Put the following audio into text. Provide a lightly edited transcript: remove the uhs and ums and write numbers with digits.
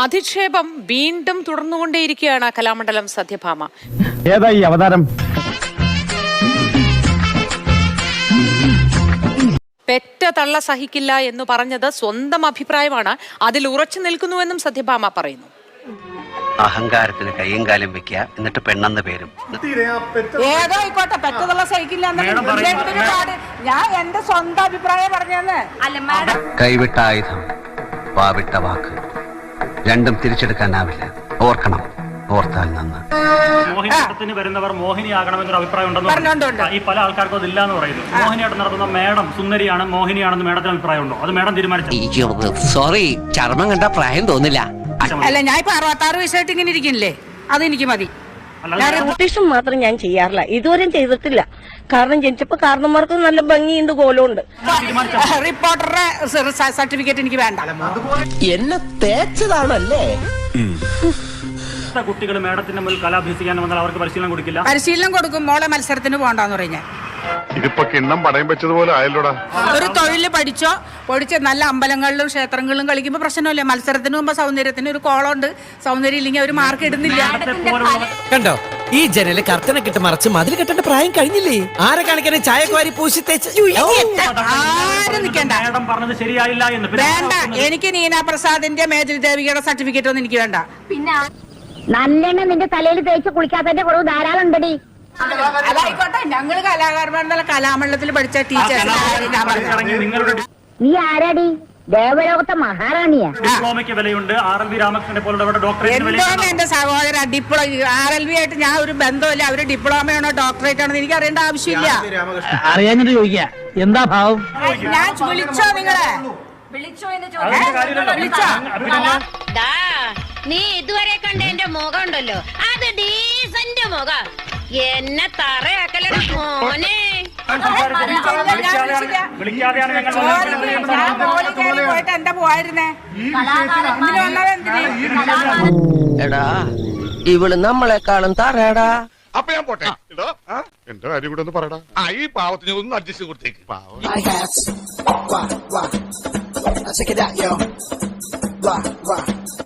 അധിക്ഷേപം വീണ്ടും തുടർന്നുകൊണ്ടേയിരിക്കുകയാണ് കലാമണ്ഡലം സത്യഭാമ. ഏതായി അവതാരം? പെറ്റ തള്ള സഹിക്കില്ല എന്ന് പറഞ്ഞത് സ്വന്തം അഭിപ്രായമാണ്, അതിൽ ഉറച്ചു നിൽക്കുന്നുവെന്നും സത്യഭാമ പറയുന്നു. അഹങ്കാരത്തിന് കയ്യും കാലും വെക്കുക, എന്നിട്ട് പെണ്ണെന്ന പേരും. ഏതോ ആയിക്കോട്ടെ, പെറ്റതള്ള സഹിക്കില്ല. ഞാൻ എന്റെ സ്വന്തം അഭിപ്രായം പറഞ്ഞെന്ന്. കൈവിട്ട ആയുധം, വാവിട്ട വാക്ക്, രണ്ടും തിരിച്ചെടുക്കാനാവില്ല. ഓർക്കണം, ഓർത്താൽ നന്ന്. മോഹിനിയാട്ടത്തിന് വരുന്നവർ മോഹിനിയാകണമെന്നൊരു അഭിപ്രായം ഉണ്ടെന്ന് ഈ പല ആൾക്കാർക്കും അതില്ല എന്ന് പറയുന്നു. മോഹിനിയാട്ടം നടത്തുന്ന മേഡം സുന്ദരിയാണ്, മോഹിനിയാണെന്ന് മേഡത്തിന് അഭിപ്രായം ഉണ്ടോ? അത് മേഡം തീരുമാനിച്ചു. സോറി, ചർമ്മം കണ്ട പ്രായം തോന്നില്ല. അല്ല, ഞാൻ ഇപ്പൊ 66 വയസ്സായിട്ട് ഇങ്ങനെ ഇരിക്കുന്നില്ലേ, അതെനിക്ക് മതി. റൊട്ടേഷൻ മാത്രം ഞാൻ ചെയ്യാറില്ല, ഇതുവരെയും ചെയ്തിട്ടില്ല. കാരണം ജനിച്ചപ്പോ കാരണന്മാർക്ക് നല്ല ഭംഗിയുണ്ട്, കോലമുണ്ട്. റിപ്പോർട്ടറുടെ സർട്ടിഫിക്കറ്റ് എനിക്ക് വേണ്ട. എന്നെ തേച്ചതാണല്ലേ? കുട്ടികൾ മേഡത്തിന്റെ മുന്നിൽ കല അഭ്യസിക്കാൻ വന്നാൽ അവർക്ക് പരിശീലനം കൊടുക്കില്ല. പരിശീലനം കൊടുക്കും. മോളെ മത്സരത്തിന് പോകണ്ടെന്ന് പറഞ്ഞ ഇതിപ്പോ കിണ്ണം പടയം വെച്ചതുപോലെ ആയല്ലോടാ. ഒരു തൊഴിൽ പഠിച്ച് നല്ല അമ്പലങ്ങളിലും ക്ഷേത്രങ്ങളിലും കളിക്കുമ്പോ പ്രശ്നമില്ല. മത്സരത്തിന് മുമ്പ് സൗന്ദര്യത്തിന് ഒരു കോളുണ്ട്, സൗന്ദര്യം ഇല്ലെങ്കിൽ അവർ മാർക്ക് ഇടുന്നില്ല. കണ്ടോ, ഈ ജനല് കർത്തനെ കിട്ട് മറച്ച് മതിൽ കെട്ടേണ്ട പ്രായം കഴിഞ്ഞില്ലേ? ആരെ കാണിക്കാനെ ചായക്കുവാരി പൂശി തേച്ച് ആരും നിൽക്കണ്ട. മേഡം പറഞ്ഞത് ശരിയായില്ല എന്ന് വേണ്ട. എനിക്ക് നീന പ്രസാദിന്റെ മേജിൽ ദേവികയുടെ സർട്ടിഫിക്കറ്റ് ഒന്നും എനിക്ക് വേണ്ട. പിന്നെ നല്ലെണ്ണ നിന്റെ തലയിൽ തേച്ച് കുളിക്കാത്തതിന്റെ കുറവ് ധാരാളം ഉണ്ടടി. അതായിക്കോട്ടെ, ഞങ്ങള് കലാകാരന്മാരെന്നല്ല കലാമണ്ഡലത്തിൽ പഠിച്ച ടീച്ചേഴ്സ്. നീ ആരാടി? ദേവലോകത്തെ മഹാറാണിയാ. ഡിപ്ലോമയ്ക്ക് വിലയുണ്ട്. RLV രാമകൃഷ്ണനെ പോലുള്ള ഡോക്ടറേറ്റ് എന്തോന്ന് എന്റെ സഹോദര RLV ആയിട്ട് ഞാൻ ഒരു ബന്ധമില്ല. അവര് ഡിപ്ലോമയാണോ ഡോക്ടറേറ്റ് ആണോ എനിക്ക് അറിയേണ്ട ആവശ്യമില്ല. അറിയാഞ്ഞിട്ട് ചോദിക്കാ, എന്താ ഭാവം? ഞാൻ വിളിച്ചോ നിങ്ങളെ? വിളിച്ചോ? നീ ഇതുവരെ കണ്ട എന്റെ മുഖം ഉണ്ടല്ലോ, അത് ഡീസന്റ് മുഖം. എന്നെ തറയാക്കലട മോനെ. പോയിട്ട് എന്താ പോയിരുന്നേ? എടാ, ഇവള് നമ്മളെക്കാളും തറയടാ. അപ്പൊ ഞാൻ പോട്ടെ. എന്റെ കാര്യം കൂടെ ഒന്ന് പറയടാ. ഈ പാവത്തിന് ഒന്ന് അഡ്ജസ്റ്റ് കൊടുത്തേക്ക്. പാവം.